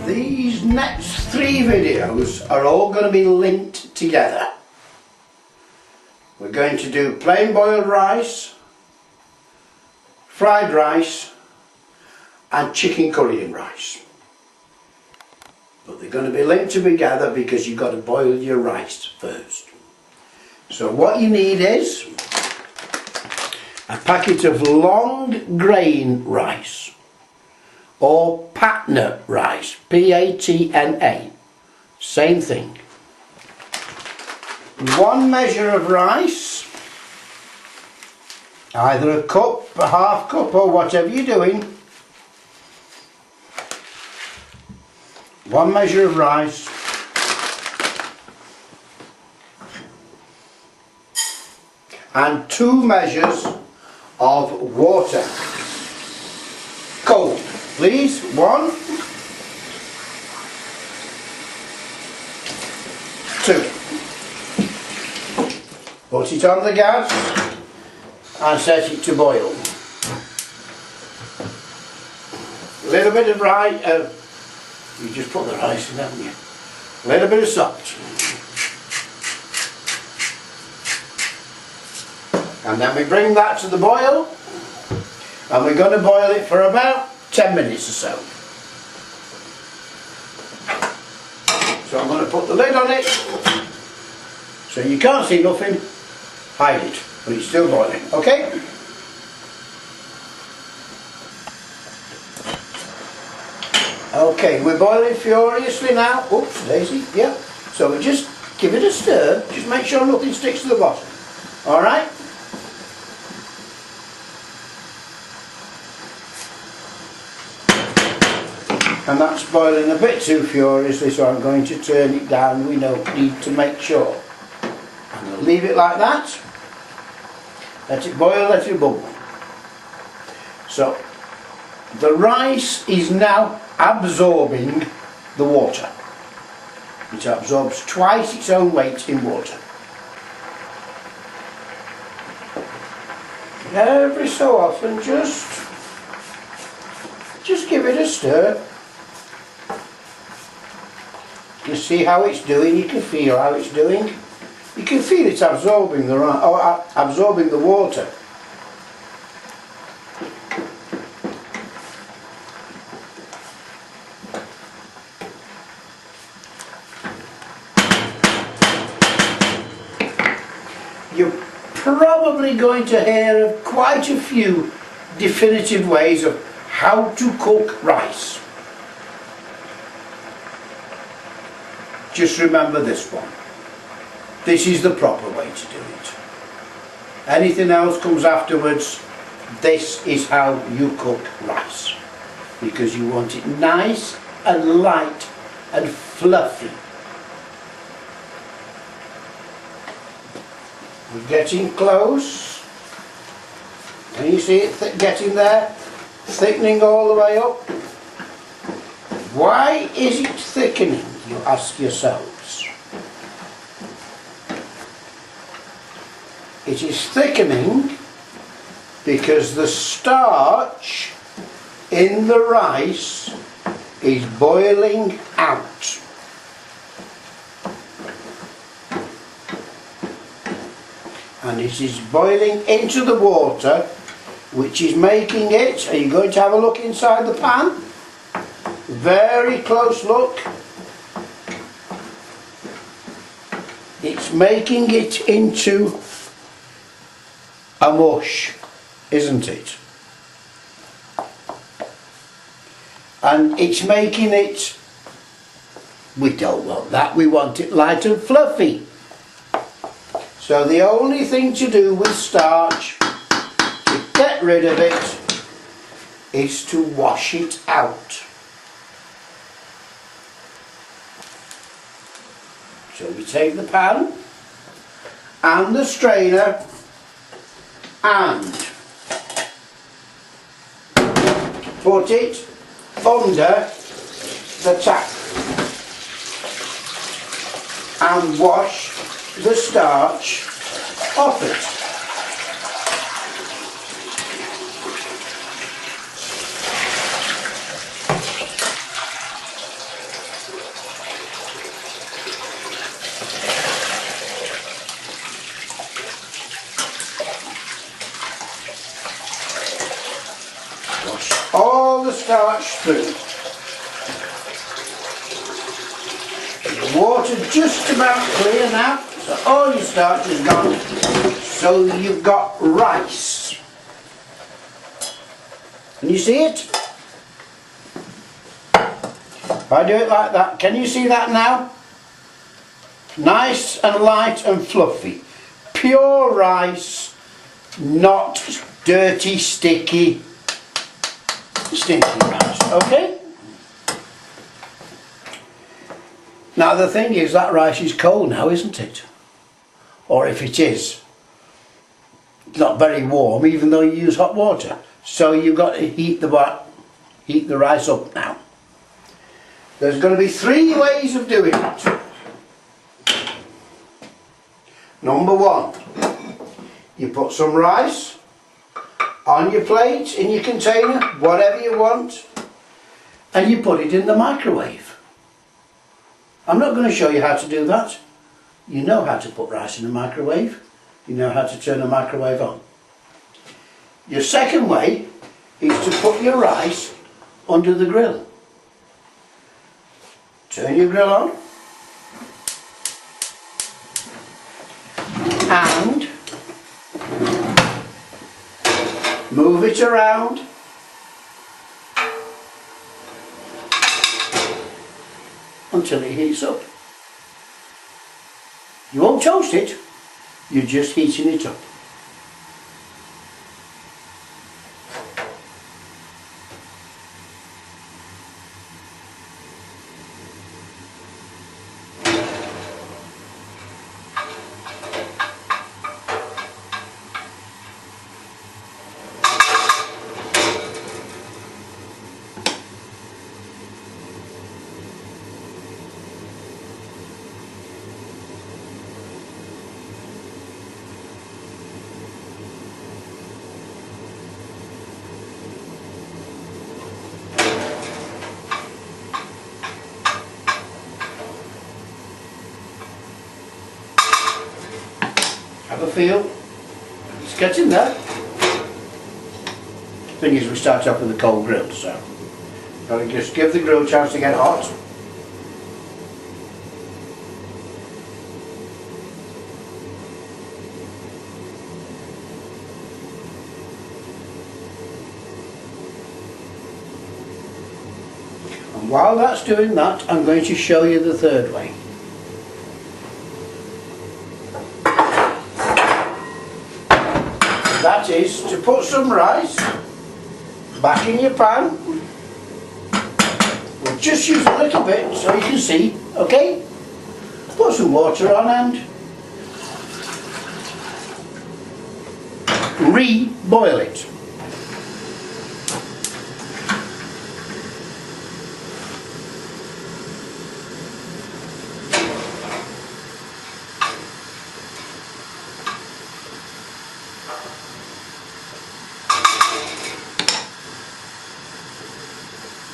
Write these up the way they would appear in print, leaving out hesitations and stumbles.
These next 3 videos are all going to be linked together. We're going to do plain boiled rice, fried rice and chicken curry and rice. But they're going to be linked together because you've got to boil your rice first. So what you need is a packet of long grain rice or Patna rice, P-A-T-N-A, same thing. 1 measure of rice, either a cup, a half cup or whatever you're doing. 1 measure of rice, and 2 measures of water. Cold, please. 1, 2. Put it on the gas and set it to boil. A little bit of rice, you just put the rice in, haven't you? A little bit of salt. And then we bring that to the boil, and we're going to boil it for about 10 minutes or so. So I'm going to put the lid on it, so you can't see nothing, hide it, but it's still boiling, okay? Okay, we're boiling furiously now. Oops, Daisy, yeah. So we just give it a stir, just make sure nothing sticks to the bottom, alright? And that's boiling a bit too furiously, so I'm going to turn it down. We need to make sure. I'm going to leave it like that. Let it boil, let it bubble. So, the rice is now absorbing the water. It absorbs twice its own weight in water. Every so often, just give it a stir. You see how it's doing, you can feel how it's doing. You can feel it absorbing the water. You're probably going to hear of quite a few definitive ways of how to cook rice. Just remember this one. This is the proper way to do it. Anything else comes afterwards. This is how you cook rice, because you want it nice and light and fluffy. We're getting close. Can you see it getting there? Thickening all the way up. Why is it thickening, you ask yourselves? It is thickening because the starch in the rice is boiling out. And it is boiling into the water, which is making it, are you going to have a look inside the pan? Very close look. It's making it into a mush, isn't it? And it's making it, we don't want that, we want it light and fluffy. So the only thing to do with starch, to get rid of it, is to wash it out. So we take the pan and the strainer and put it under the tap and wash the starch off it. the starch through. The water just about clear now, so all your starch is gone. So you've got rice. Can you see it? If I do it like that, can you see that now? Nice and light and fluffy. Pure rice, not dirty, sticky, stinky rice, okay? Now the thing is, that rice is cold now, isn't it? Or if it is, it's not very warm, even though you use hot water. So you've got to heat the rice up now. There's going to be 3 ways of doing it. Number 1, you put some rice on your plate, in your container, whatever you want, and you put it in the microwave. I'm not going to show you how to do that. You know how to put rice in the microwave. You know how to turn the microwave on. Your second way is to put your rice under the grill. Turn your grill on and move it around until it heats up. You won't toast it, you're just heating it up. Have a feel. It's getting there. Thing is, we start off with a cold grill, so got to just give the grill a chance to get hot. And while that's doing that, I'm going to show you the third way. That is to put some rice back in your pan. We'll just use a little bit so you can see, okay? Put some water on and re-boil it.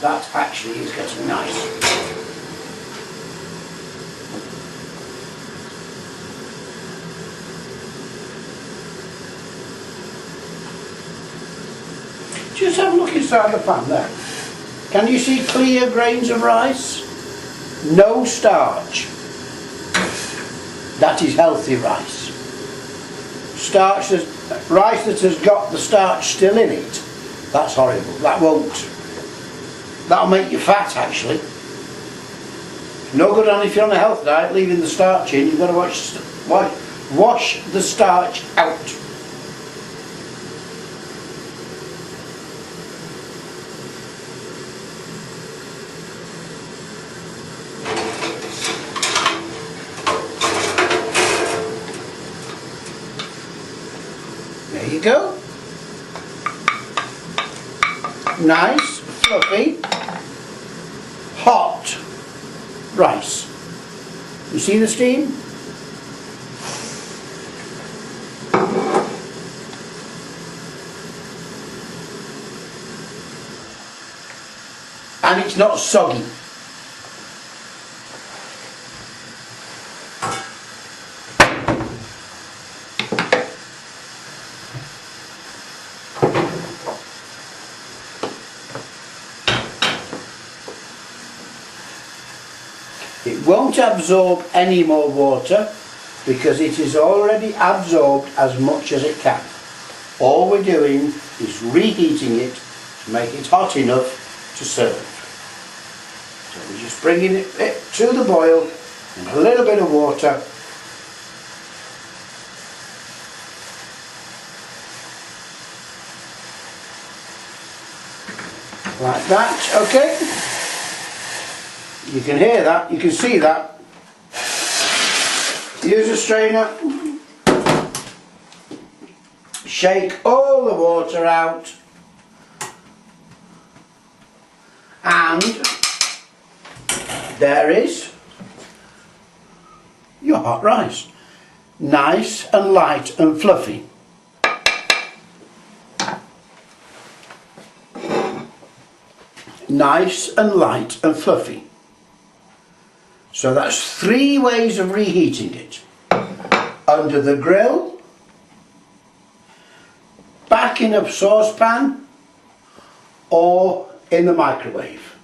That actually is getting nice. Just have a look inside the pan there. Can you see clear grains of rice? No starch. That is healthy rice. Rice that has got the starch still in it, that's horrible. That'll make you fat, actually. No good on if you're on a health diet, leaving the starch in. You've got to wash the starch out. There you go. Nice, fluffy, hot rice. You see the steam? And it's not soggy. won't absorb any more water because it is already absorbed as much as it can. All we're doing is reheating it to make it hot enough to serve. So we're just bringing it to the boil and a little bit of water. Like that, okay? You can hear that, you can see that. Use a strainer. Shake all the water out. And there is your hot rice. Nice and light and fluffy. Nice and light and fluffy. So that's 3 ways of reheating it. Under the grill, back in a saucepan, or in the microwave.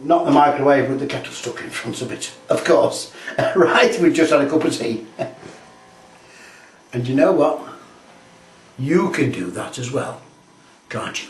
Not the microwave with the kettle stuck in front of it, of course. Right, we've just had a cup of tea. And you know what? You can do that as well, can't you?